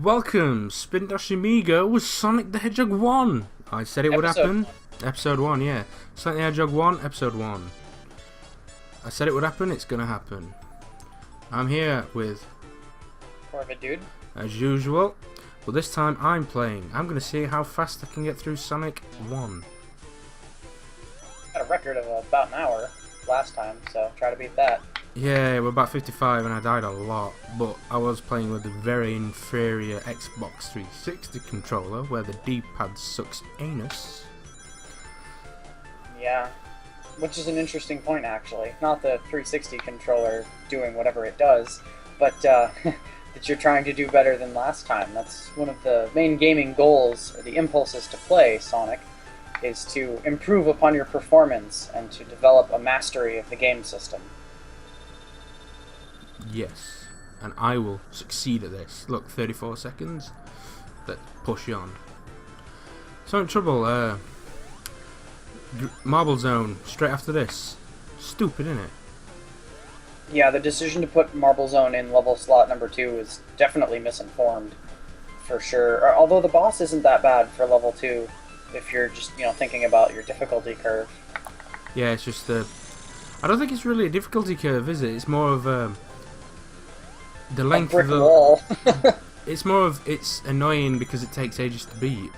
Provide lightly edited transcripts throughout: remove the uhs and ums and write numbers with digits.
Welcome, Spindash Amigos, Sonic the Hedgehog 1. I said it would happen. Episode 1, yeah. Sonic the Hedgehog 1, Episode 1. I said it would happen, it's gonna happen. I'm here with... Corvid Dude. As usual. But this time I'm playing. I'm gonna see how fast I can get through Sonic 1. Got a record of about an hour last time, so try to beat that. Yeah, we're about 55 and I died a lot, but I was playing with a very inferior Xbox 360 controller where the D-pad sucks anus. Yeah, which is an interesting point actually. Not the 360 controller doing whatever it does, but that you're trying to do better than last time. That's one of the main gaming goals, or the impulses to play Sonic, is to improve upon your performance and to develop a mastery of the game system. Yes, and I will succeed at this. Look, 34 seconds. Let's push on. So in trouble, Marble Zone, straight after this. Stupid, innit? Yeah, the decision to put Marble Zone in level slot number 2 is definitely misinformed, for sure. Although the boss isn't that bad for level 2, if you're just, thinking about your difficulty curve. Yeah, it's just I don't think it's really a difficulty curve, is it? It's more of the length brick of the wall. It's more of it's annoying because it takes ages to beat.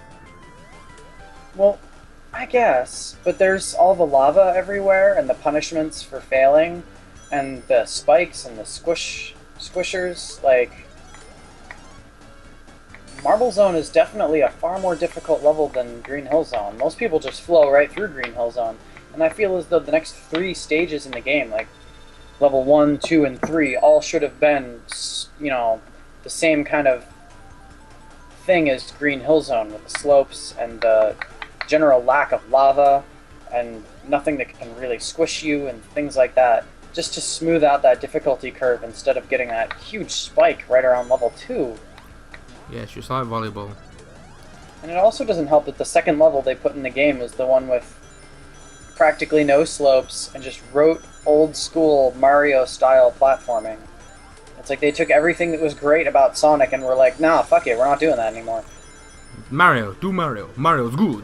Well, I guess, but there's all the lava everywhere and the punishments for failing and the spikes and the squishers. Like, Marble Zone is definitely a far more difficult level than Green Hill Zone. Most people just flow right through Green Hill Zone, and I feel as though the next 3 stages in the game, like level 1, 2, and 3, all should have been, the same kind of thing as Green Hill Zone, with the slopes and the general lack of lava and nothing that can really squish you and things like that, just to smooth out that difficulty curve instead of getting that huge spike right around level 2. Yeah, it's just like volleyball. And it also doesn't help that the second level they put in the game is the one with practically no slopes and just wrote old school Mario style platforming. It's like they took everything that was great about Sonic and were like, nah, fuck it, we're not doing that anymore. Mario, do Mario. Mario's good.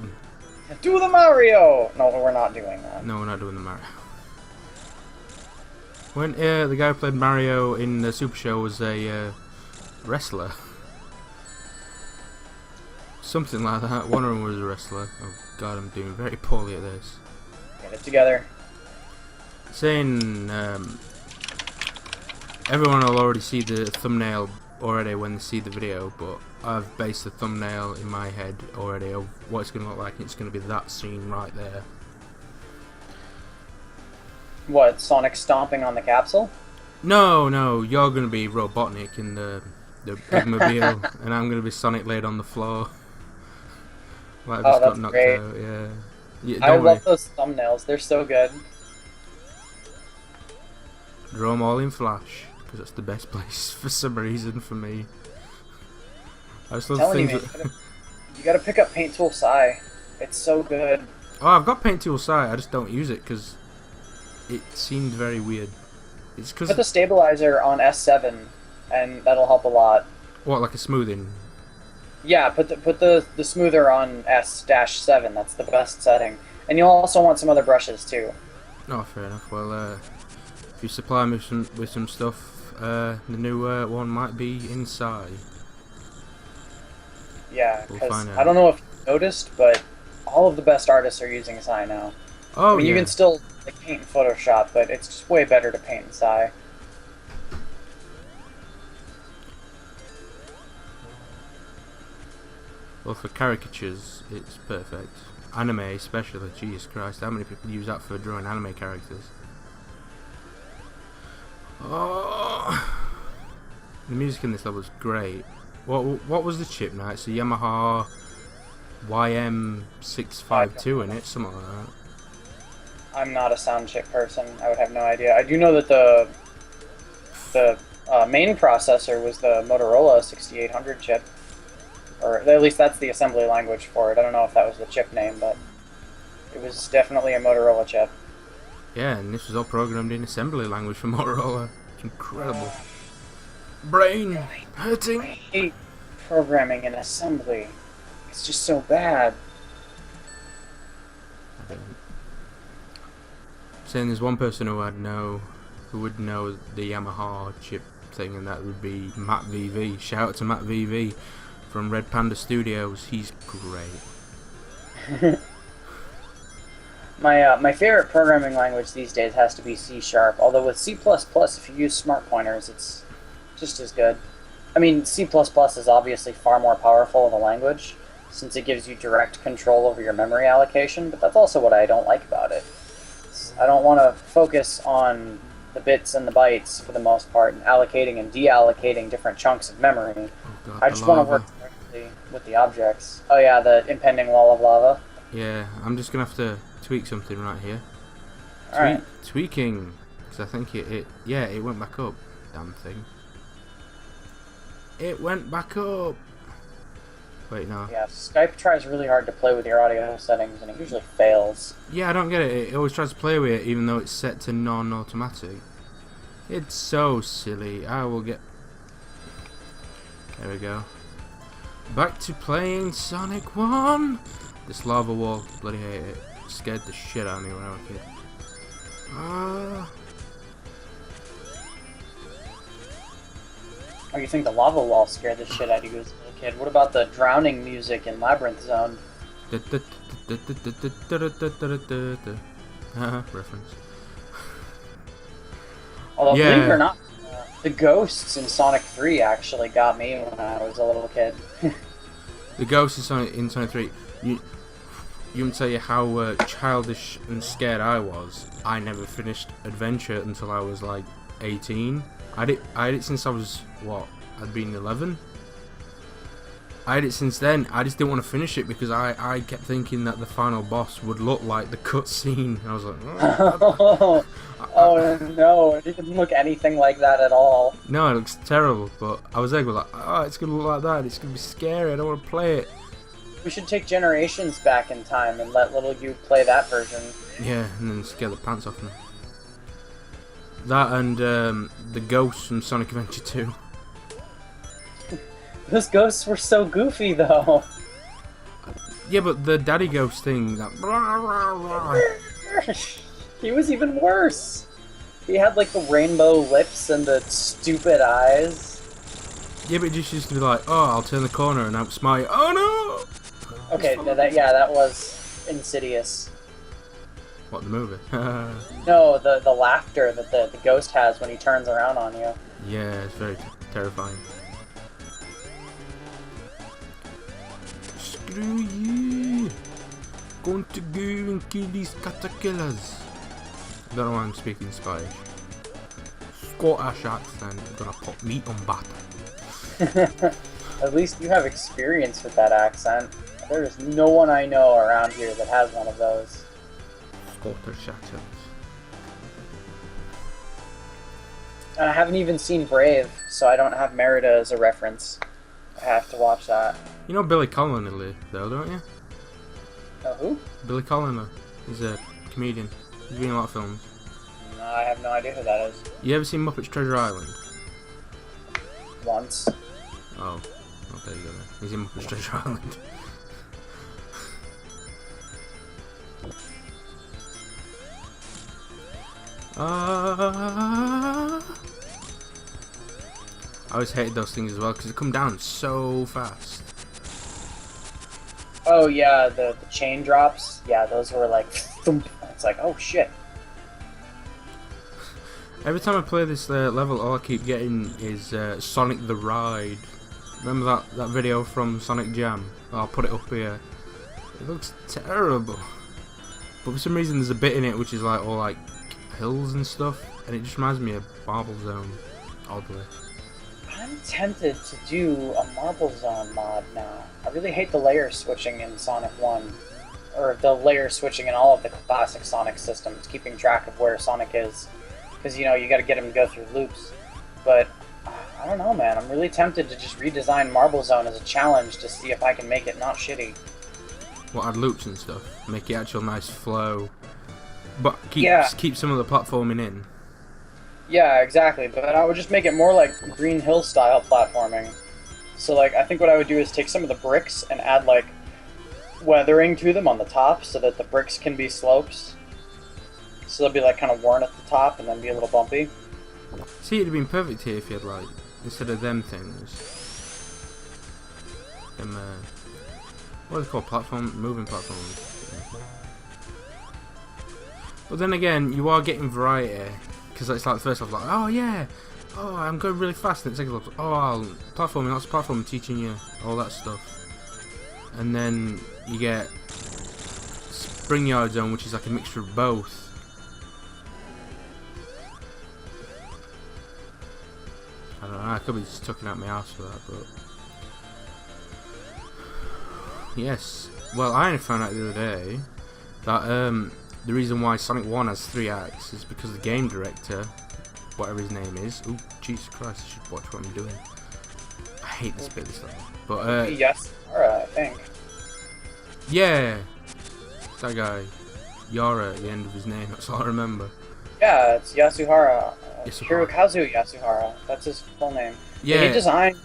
Do the Mario! No, we're not doing that. No, we're not doing the Mario. When the guy who played Mario in the Super Show was a wrestler. Something like that. One of them was a wrestler. Oh god, I'm doing very poorly at this. Get it together. Saying everyone will already see the thumbnail already when they see the video, but I've based the thumbnail in my head already of what it's going to look like. It's going to be that scene right there. What, Sonic stomping on the capsule? No, you're going to be Robotnik in the Eggmobile, and I'm going to be Sonic laid on the floor. Like I just got knocked great. out, yeah I love those thumbnails, they're so good. Draw them all in Flash, because that's the best place for some reason for me. I just love things you gotta pick up Paint Tool Psi. It's so good. Oh, I've got Paint Tool Psi, I just don't use it because it seemed very weird. It's because put the stabilizer on S7, and that'll help a lot. What, like a smoothing? Yeah, put the smoother on S-7. That's the best setting. And you'll also want some other brushes too. Oh, fair enough. Well, if you supply me with some stuff, the new one might be inside. Yeah, We'll because find out. I don't know if you noticed, but all of the best artists are using Psi now. Oh, I mean, yeah. you can still paint in Photoshop, but it's just way better to paint in Psi. Well, for caricatures, it's perfect. Anime, especially. Jesus Christ, how many people use that for drawing anime characters? Oh, the music in this level is great. What was the chip now? It's a Yamaha YM652 in it, something like that. I'm not a sound chip person. I would have no idea. I do know that the main processor was the Motorola 6800 chip. Or at least that's the assembly language for it. I don't know if that was the chip name, but it was definitely a Motorola chip. Yeah, and this was all programmed in assembly language for Motorola. It's incredible. Brain hurting. programming and assembly. It's just so bad. Saying there's one person who would know the Yamaha chip thing, and that would be Matt VV. Shout out to Matt VV from Red Panda Studios. He's great. My favorite programming language these days has to be C#. Although with C++, if you use smart pointers, it's just as good. I mean, C++ is obviously far more powerful of a language, since it gives you direct control over your memory allocation, but that's also what I don't like about it. I don't want to focus on the bits and the bytes for the most part, and allocating and deallocating different chunks of memory. Oh God, I just want to work directly with the objects. Oh yeah, the impending wall of lava. Yeah, I'm just gonna have to tweak something right here. Alright. Tweaking, because I think it went back up. Damn thing. It went back up. Wait, no. Yeah, Skype tries really hard to play with your audio settings, and it usually fails. Yeah, I don't get it. It always tries to play with it, even though it's set to non-automatic. It's so silly. I will get... There we go. Back to playing Sonic 1! This lava wall, bloody hate it. Scared the shit out of me when I was a kid. Oh, you think the lava wall scared the shit out of you as a little kid? What about the drowning music in Labyrinth Zone? Reference. Although, believe it or not, the ghosts in Sonic 3 actually got me when I was a little kid. The ghosts in Sonic 3. You can tell you how childish and scared I was. I never finished Adventure until I was like 18. I had it since I was, what, I'd been 11? I had it since then. I just didn't want to finish it because I kept thinking that the final boss would look like the cutscene. I was like, oh, oh no, it didn't look anything like that at all. No, it looks terrible, but I was like, oh, it's going to look like that. It's going to be scary. I don't want to play it. We should take Generations back in time and let little you play that version. Yeah, and then scare the pants off me. That and the ghosts from Sonic Adventure 2. Those ghosts were so goofy, though. Yeah, but the daddy ghost thing, that... He was even worse. He had, like, the rainbow lips and the stupid eyes. Yeah, but it just used to be like, oh, I'll turn the corner and outsmart you. Oh, no! Okay, no, that was Insidious. What, the movie? No, the laughter that the ghost has when he turns around on you. Yeah, it's very terrifying. Screw you! Going to go and kill these caterpillars. I don't know why I'm speaking Spanish. Scottish accent. I'm gonna put meat on butter. At least you have experience with that accent. There is no one I know around here that has one of those. Scottish accent. And I haven't even seen Brave, so I don't have Merida as a reference. I have to watch that. You know Billy Connolly, though, don't you? Who? Billy Connolly. He's a comedian. He's been in a lot of films. No, I have no idea who that is. You ever seen Muppets Treasure Island? Once. Oh, there you go then. He's in Muppets Treasure Island. I always hated those things as well because they come down so fast. Oh yeah, the chain drops. Yeah, those were like thump. It's like, oh shit. Every time I play this level, all I keep getting is Sonic the Ride. Remember that video from Sonic Jam? I'll put it up here. It looks terrible. But for some reason there's a bit in it which is like all like hills and stuff, and it just reminds me of Marble Zone, oddly. I'm tempted to do a Marble Zone mod now. I really hate the layer switching in Sonic 1. Or the layer switching in all of the classic Sonic systems, keeping track of where Sonic is. Because, you know, you gotta get him to go through loops. But, I don't know, man. I'm really tempted to just redesign Marble Zone as a challenge to see if I can make it not shitty. What, add loops and stuff? Make it actual nice flow. But keep some of the platforming in. Yeah, exactly. But I would just make it more like Green Hill style platforming. So like I think what I would do is take some of the bricks and add like weathering to them on the top so that the bricks can be slopes. So they'll be like kind of worn at the top and then be a little bumpy. See, it'd have been perfect here if you had like, instead of them things, them what are they called? Moving platforms. Yeah. But then again, you are getting variety, because it's like the first off, like, oh yeah, oh I'm going really fast, and the second off, oh platforming, that's platforming, teaching you all that stuff, and then you get Spring Yard Zone, which is like a mixture of both. I don't know, I could be just tucking out my ass for that, but yes. Well, I only found out the other day that the reason why Sonic 1 has 3 acts is because the game director, whatever his name is, oh Jesus Christ, I should watch what I'm doing. I hate this bit of stuff. But yes, I think. Yeah, that guy, Yara at the end of his name, that's all I remember. Yeah, it's Yasuhara. Hirokazu Yasuhara. That's his full name. Yeah. He designed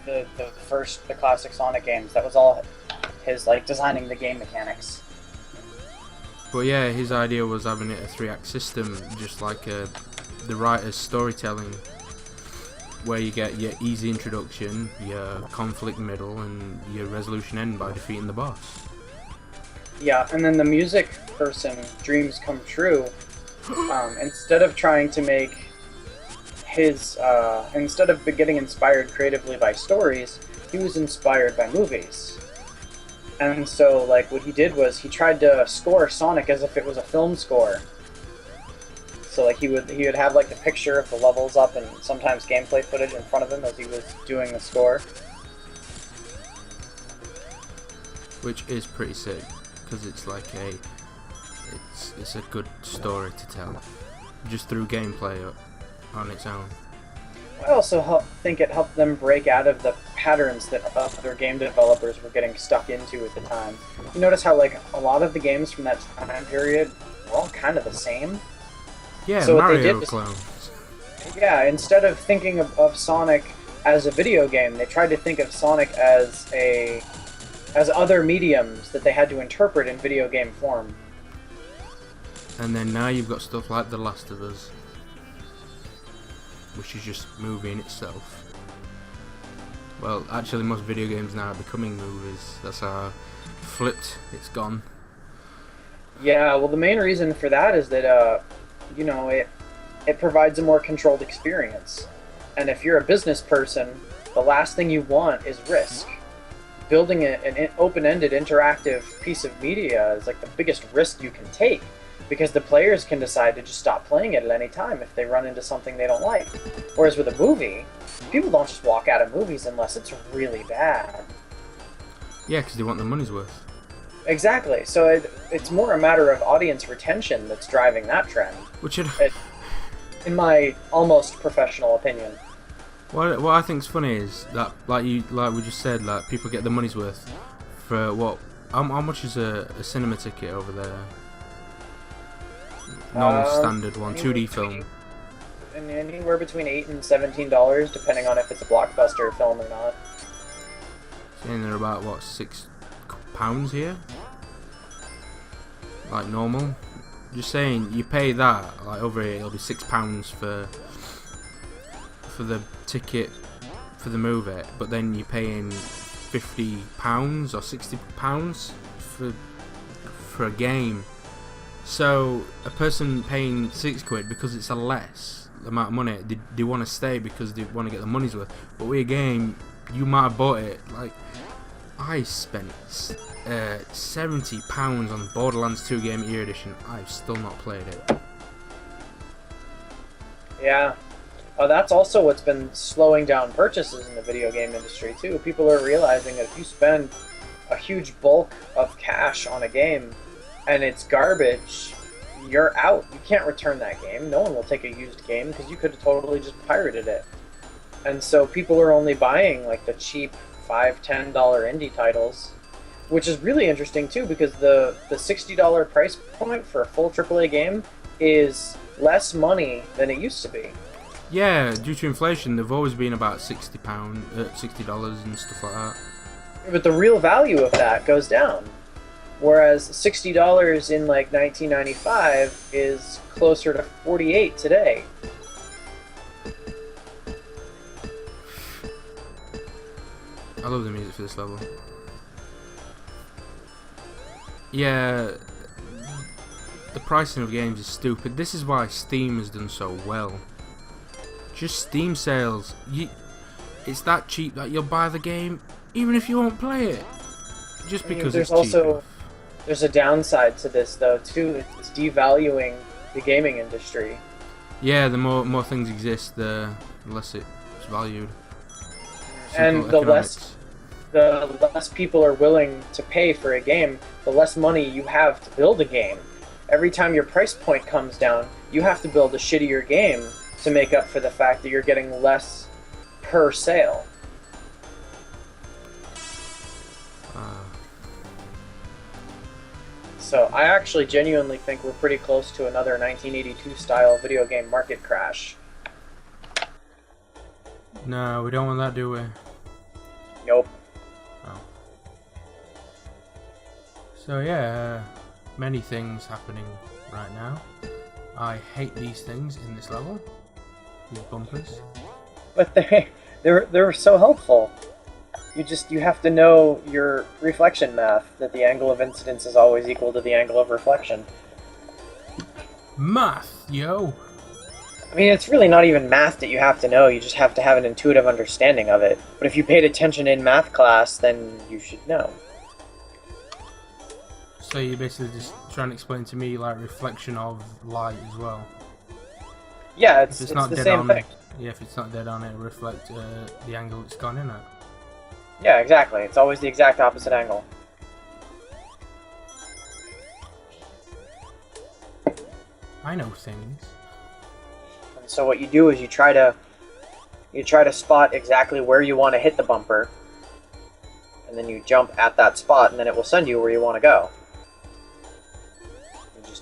the classic Sonic games. That was all his, like, designing the game mechanics. But yeah, his idea was having it a 3-act system, just like the writer's storytelling, where you get your easy introduction, your conflict middle, and your resolution end by defeating the boss. Yeah, and then the music person, Dreams Come True, instead of trying to make his, instead of getting inspired creatively by stories, he was inspired by movies. And so, like, what he did was he tried to score Sonic as if it was a film score. So, like, he would have, like, the picture of the levels up and sometimes gameplay footage in front of him as he was doing the score. Which is pretty sick, because it's like it's a good story to tell, just through gameplay on its own. I also think it helped them break out of the patterns that other game developers were getting stuck into at the time. You notice how, like, a lot of the games from that time period were all kind of the same? Yeah, so Mario what they did clones. Yeah, instead of thinking of Sonic as a video game, they tried to think of Sonic as other mediums that they had to interpret in video game form. And then now you've got stuff like The Last of Us, which is just movie in itself. Well, actually most video games now are becoming movies. That's how flipped it's gone. Yeah, well the main reason for that is that, you know, it provides a more controlled experience. And if you're a business person, the last thing you want is risk. Building an open-ended interactive piece of media is like the biggest risk you can take, because the players can decide to just stop playing it at any time if they run into something they don't like. Whereas with a movie, people don't just walk out of movies unless it's really bad. Yeah, because they want their money's worth. Exactly. So it's more a matter of audience retention that's driving that trend. In my almost professional opinion. What I think is funny is that, like we just said, like people get their money's worth for what? How much is a cinema ticket over there? Normal standard one, 2D film. Anywhere between $8 and $17, depending on if it's a blockbuster film or not. And they're about what, £6 here? Like normal. Just saying, you pay that, like over here, it'll be £6 for the ticket for the movie, but then you're paying £50 or £60 for a game. So a person paying £6 because it's a less amount of money, they want to stay because they want to get the money's worth. But with a game, you might have bought it. Like I spent £70 on Borderlands 2 Game Year Edition. I've still not played it. Yeah. That's also what's been slowing down purchases in the video game industry too. People are realizing that if you spend a huge bulk of cash on a game and it's garbage, you're out. You can't return that game. No one will take a used game because you could have totally just pirated it. And so people are only buying like the cheap $5, $10 indie titles, which is really interesting too, because the $60 price point for a full AAA game is less money than it used to be. Yeah, due to inflation, they've always been about $60 and stuff like that. But the real value of that goes down. Whereas $60 in like 1995 is closer to 48 today. I love the music for this level. Yeah, the pricing of games is stupid. This is why Steam has done so well. Just Steam sales. It's that cheap that you'll buy the game even if you won't play it. Just because it's cheap. There's a downside to this though too. It's devaluing the gaming industry. Yeah, the more things exist, the less it's valued. And the less people are willing to pay for a game, the less money you have to build a game. Every time your price point comes down, you have to build a shittier game to make up for the fact that you're getting less per sale. So I actually genuinely think we're pretty close to another 1982 style video game market crash. No, we don't want that, do we? Nope. Oh. So yeah, many things happening right now. I hate these things in this level. These bumpers. But they're so helpful. You have to know your reflection math, that the angle of incidence is always equal to the angle of reflection. Math, yo! I mean, it's really not even math that you have to know, you just have to have an intuitive understanding of it. But if you paid attention in math class, then you should know. So you're basically just trying to explain to me, like, reflection of light as well? Yeah, it's the same thing. Yeah, if it's not dead on, it'll reflect the angle it's gone in at. Yeah, exactly. It's always the exact opposite angle. I know things. And so what you do is you try to spot exactly where you want to hit the bumper, and then you jump at that spot, and then it will send you where you want to go.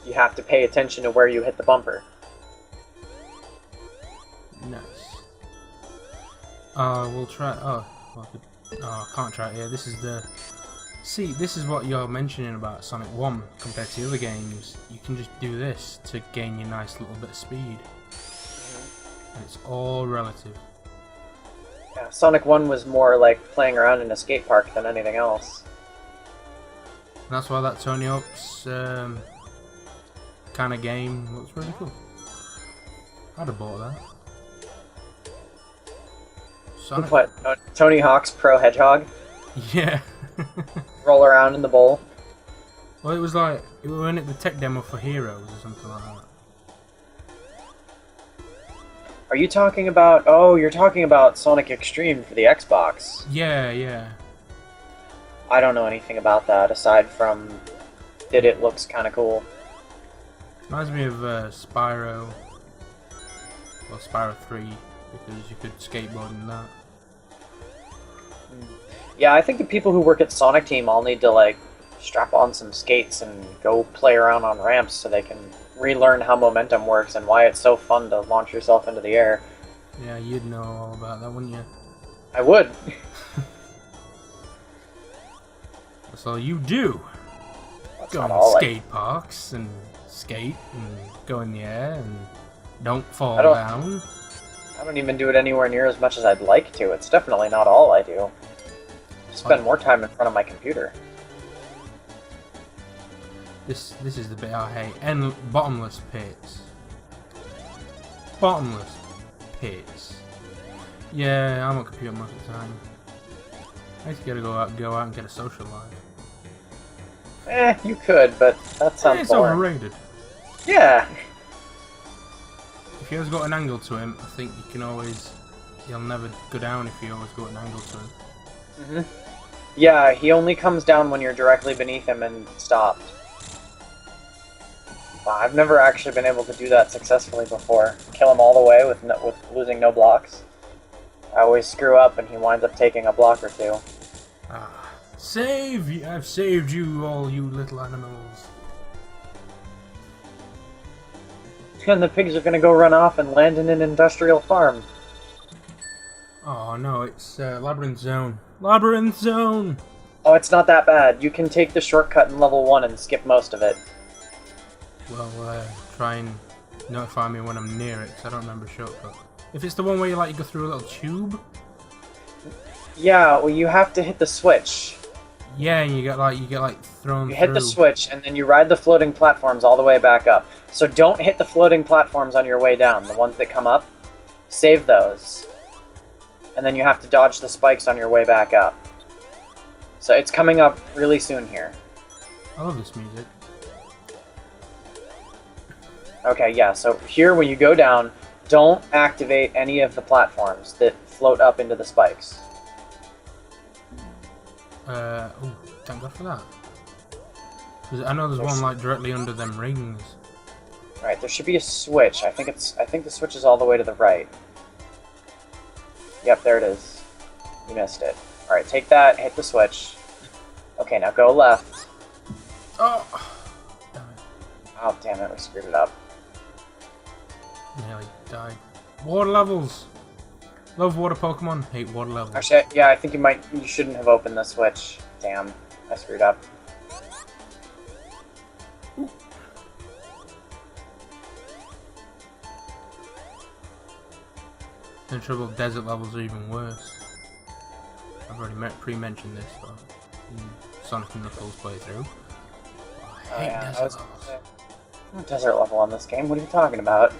You have to pay attention to where you hit the bumper. Nice. We'll try. I can't try it here. This is the. See, this is what you're mentioning about Sonic 1 compared to other games. You can just do this to gain your nice little bit of speed. And it's all relative. Yeah, Sonic 1 was more like playing around in a skate park than anything else. And that's why that Tony Hawk's kind of game looks really cool. I'd have bought that. Sonic. What? Tony Hawk's Pro Hedgehog? Yeah. Roll around in the bowl? Well, it was like, wasn't it the tech demo for Heroes or something like that? Are you talking about... Oh, you're talking about Sonic Extreme for the Xbox. Yeah, yeah. I don't know anything about that, aside from that it looks kind of cool. Reminds me of Spyro. Well, Spyro 3, because you could skateboard in that. Yeah, I think the people who work at Sonic Team all need to, like, strap on some skates and go play around on ramps so they can relearn how momentum works and why it's so fun to launch yourself into the air. Yeah, you'd know all about that, wouldn't you? I would. That's all you do. That's Go not on all skate parks and skate and go in the air and don't fall down. I don't even do it anywhere near as much as I'd like to. It's definitely not all I do. I spend more time in front of my computer. This is the bit I hate. And bottomless pits. Bottomless pits. Yeah, I'm on computer most of the time. I just gotta go out and get a social life. You could, but that sounds It's boring. overrated. Yeah. If you always got an angle to him, I think you can always... He'll never go down if you always got an angle to him. Mm-hmm. Yeah, he only comes down when you're directly beneath him and stopped. I've never actually been able to do that successfully before. Kill him all the way with losing no blocks. I always screw up and he winds up taking a block or two. Ah, save! I've saved you, all you little animals. And the pigs are gonna go run off and land in an industrial farm. Oh no, it's Labyrinth Zone. Labyrinth Zone! Oh, it's not that bad. You can take the shortcut in level 1 and skip most of it. Well, try and notify me when I'm near it, because I don't remember a shortcut. If it's the one where you go through a little tube? Yeah, well, you have to hit the switch. Yeah, and you get thrown You hit through. the switch, and then you ride the floating platforms all the way back up. So don't hit the floating platforms on your way down, the ones that come up. Save those. And then you have to dodge the spikes on your way back up. So it's coming up really soon here. I love this music. Okay, yeah, so here when you go down, don't activate any of the platforms that float up into the spikes. Oh, thank God for that. 'Cause I know there's one directly under them rings. Right, there should be a switch. I think the switch is all the way to the right. Yep, there it is. You missed it. Alright, take that, hit the switch. Okay, now go left. Oh! Damn it. Oh, damn it, we screwed it up. Nearly died. Water levels! Love water Pokemon, hate water levels. Actually, yeah, I think you shouldn't have opened the switch. Damn, I screwed up. Ooh. In trouble, desert levels are even worse. I've already pre-mentioned this, but Sonic and Knuckles playthrough. I hate desert levels. No desert level on this game, what are you talking about?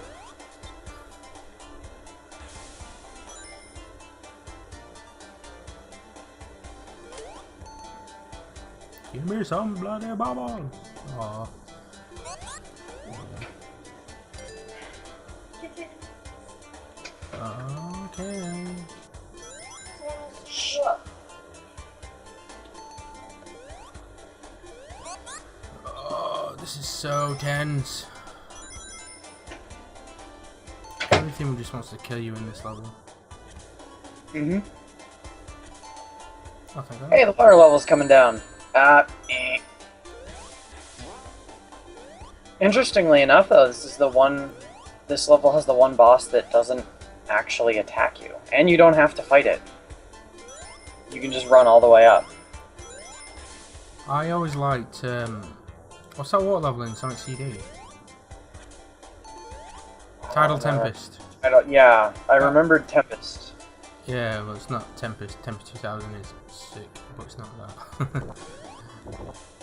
Give me some bloody bubbles! Aww. Okay. Oh, this is so tense. Everything just wants to kill you in this level. Mm-hmm. Oh, thank God. Hey, the water level's coming down. Interestingly enough, though, this level has the one boss that doesn't actually attack you, and you don't have to fight it. You can just run all the way up. I always liked, what's that water level in Sonic CD? Tidal Tempest. Yeah, I remembered Tempest. Yeah, well, it's not Tempest. Tempest 2000 is sick, but it's not that.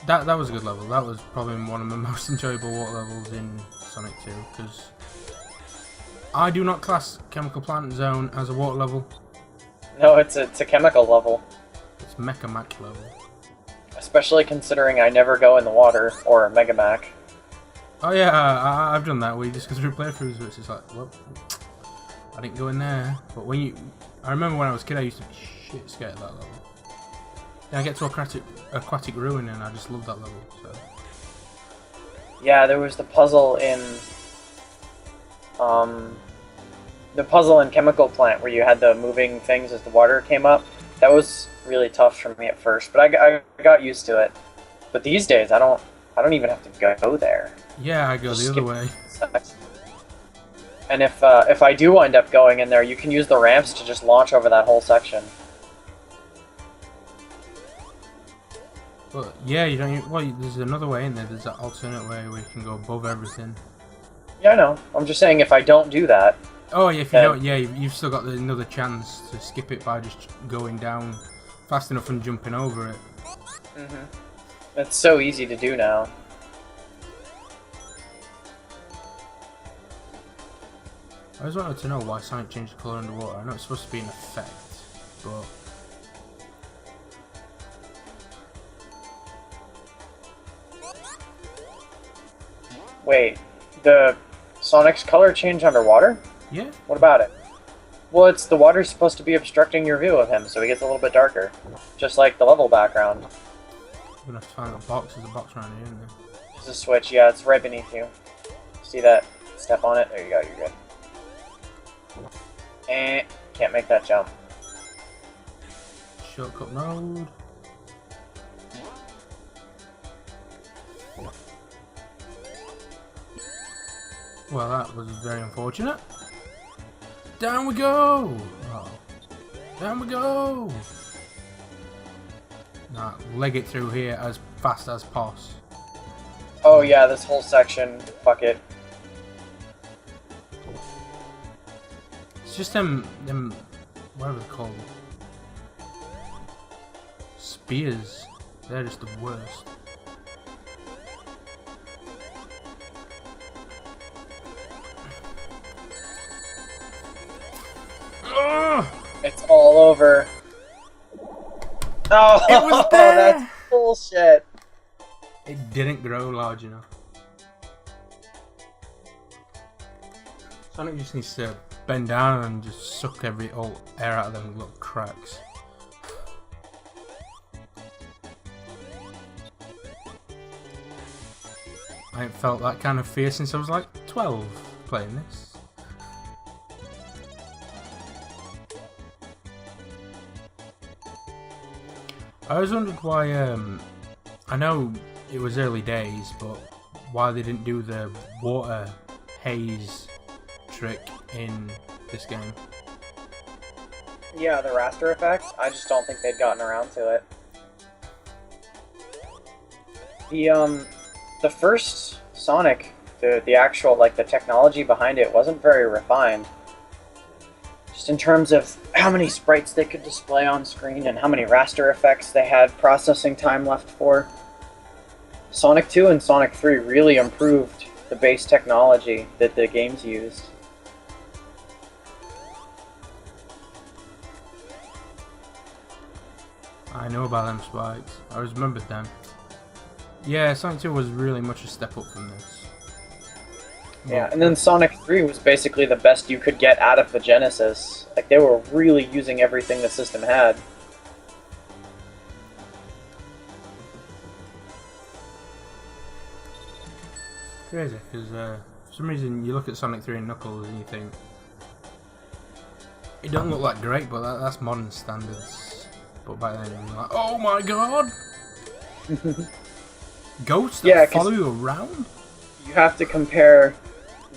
That was a good level. That was probably one of the most enjoyable water levels in Sonic 2, because I do not class Chemical Plant Zone as a water level. No, it's a chemical level. It's Mecha Mac level. Especially considering I never go in the water, or Mega Mac. Oh yeah, I've done that. We just go through playthroughs where it's just like, well, I didn't go in there. But I remember when I was a kid, I used to be shit scared of that level. Then I get to Aquatic Ruin, and I just love that level. So. Yeah, there was the puzzle in Chemical Plant where you had the moving things as the water came up. That was really tough for me at first, but I got used to it. But these days, I don't even have to go there. Yeah, I go the other way. And if I do wind up going in there, you can use the ramps to just launch over that whole section. But yeah, you don't. Well, there's another way in there. There's that alternate way where you can go above everything. Yeah, I know. I'm just saying if I don't do that. Oh yeah, if you don't, yeah, you've still got another chance to skip it by just going down fast enough and jumping over it. It's so easy to do now. I always wanted to know why Sonic changed the colour underwater. I know it's supposed to be an effect, but Wait, the Sonic's color change underwater? yeah. What about it? Well, it's the water's supposed to be obstructing your view of him, so he gets a little bit darker. Just like the level background. We're gonna have to find a box. There's a box around here, isn't there? There's a switch, yeah, it's right beneath you. See that? Step on it. There you go, you're good. Can't make that jump. Shortcut mode. Well, that was very unfortunate. Down we go! Oh. Down we go! Nah, leg it through here as fast as poss. Oh yeah, this whole section. Fuck it. It's just them, what are they called? Spears. They're just the worst. It's all over. Oh, It was there! That's bullshit. It didn't grow large enough. Sonic just needs to bend down and just suck all air out of them little cracks. I ain't felt that kind of fear since I was like 12 playing this. I always wondered why, I know it was early days, but why they didn't do the water haze trick in this game. Yeah, the raster effects. I just don't think they'd gotten around to it. The first Sonic, the actual, like, the technology behind it wasn't very refined. Just in terms of how many sprites they could display on screen and how many raster effects they had processing time left for. Sonic 2 and Sonic 3 really improved the base technology that the games used. I know about them spikes. I always remembered them. Yeah, Sonic 2 was really much a step up from this. Yeah, and then Sonic 3 was basically the best you could get out of the Genesis. Like, they were really using everything the system had. Crazy, because for some reason you look at Sonic 3 and Knuckles and you think it don't look like great, but that's modern standards. But back then you were like, oh my god! Ghosts that follow you around? You have to compare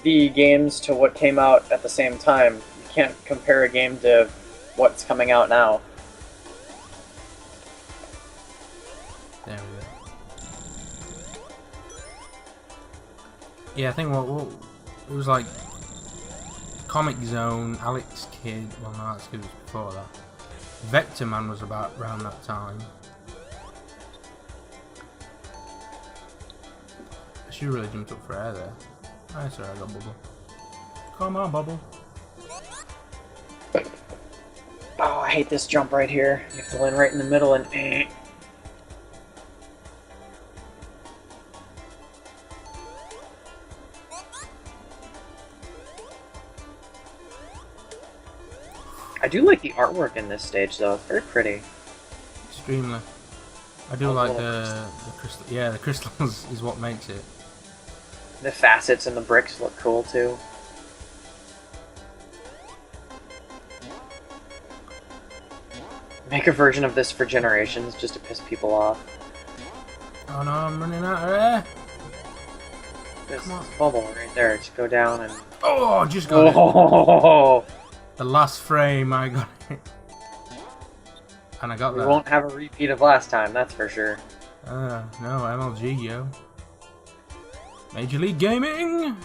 the games to what came out at the same time. You can't compare a game to what's coming out now. There we go. Yeah, I think what it was like Comic Zone, Alex Kidd. Well, no, Alex Kidd was before that. Vector Man was about around that time. She really jumped up for air there. Oh, sorry, I got Bubble. Come on, Bubble. Oh, I hate this jump right here. You have to land right in the middle and I do like the artwork in this stage, though. It's very pretty. Extremely. I do like the crystal. Yeah, the crystals is what makes it. The facets and the bricks look cool, too. Make a version of this for Generations just to piss people off. Oh no, I'm running out of air. This bubble right there. Just go down and... Oh, just got it. The last frame, I got it. And I got that. We won't have a repeat of last time, that's for sure. No, MLG, yo. Major League Gaming!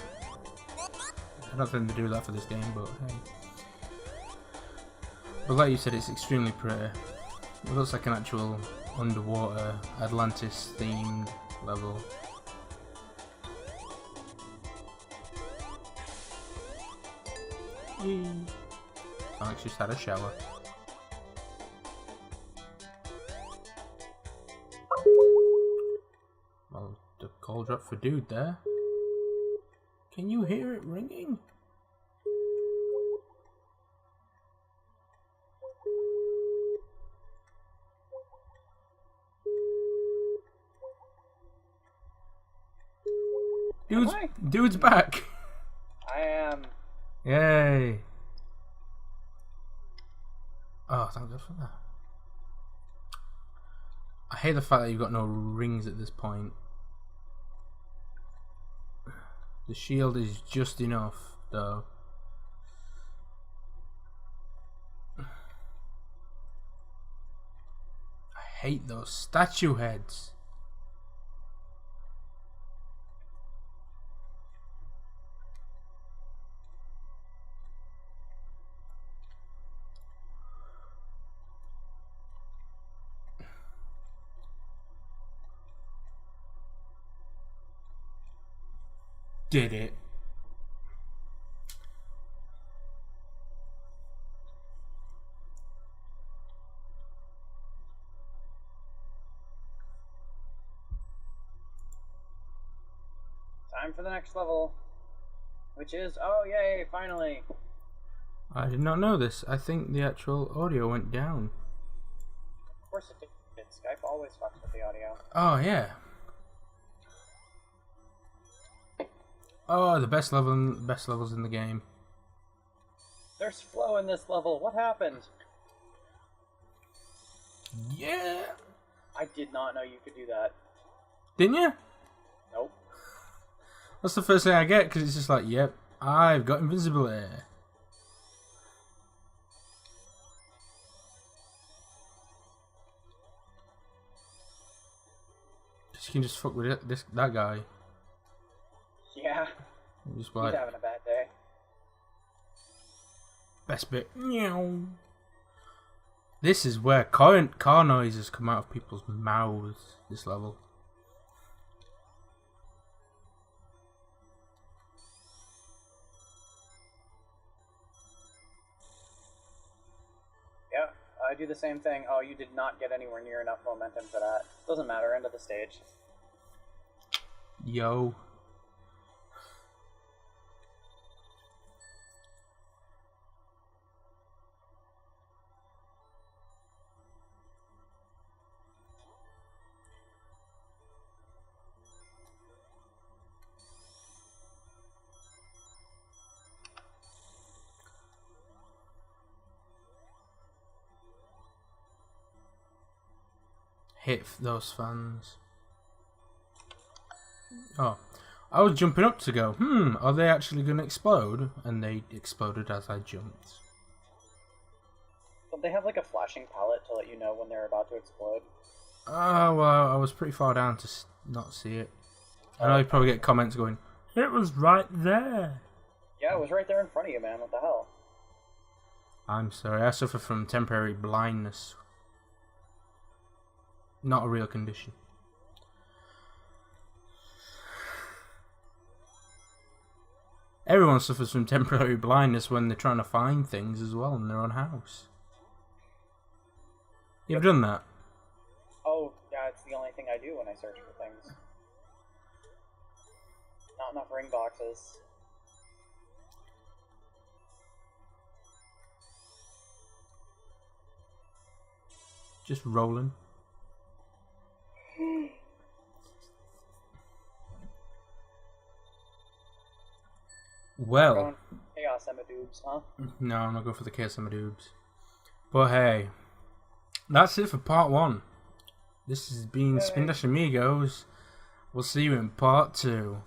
I don't think they do that for this game, but hey. But like you said, it's extremely pretty. It looks like an actual underwater Atlantis themed level. Alex just had a shower. Well, the call dropped for dude there. Can you hear it ringing? Dude's back. I am. Yay. Oh, thank God for that. I hate the fact that you've got no rings at this point. The shield is just enough, though. I hate those statue heads. Did it. Time for the next level, which is, oh yay, finally. I did not know this. I think the actual audio went down. Of course it did. Skype always fucks with the audio. Oh yeah. Oh, the best levels in the game. There's flow in this level. What happened? Yeah. I did not know you could do that. Didn't you? Nope. That's the first thing I get, because it's just like, yep, I've got invincibility. You can just fuck with that guy. Yeah. Just He's having a bad day. Best bit. Meow. This is where car noises come out of people's mouths. This level. Yeah, I do the same thing. Oh, you did not get anywhere near enough momentum for that. Doesn't matter. End of the stage. Yo. Hit those fans. Oh, I was jumping up to go, are they actually going to explode? And they exploded as I jumped. Don't they have like a flashing palette to let you know when they're about to explode? Oh, well, I was pretty far down to not see it. I know you probably get comments going, it was right there. Yeah, it was right there in front of you, man. What the hell? I'm sorry, I suffer from temporary blindness. Not a real condition. Everyone suffers from temporary blindness when they're trying to find things as well in their own house. You've done that? Oh, yeah, it's the only thing I do when I search for things. Not enough ring boxes. Just rolling. Well, Chaos Emadoobs, huh? No, I'm not going for the Chaos Emadoobs. But hey, that's it for part 1. This has been Spindash Amigos. We'll see you in part 2.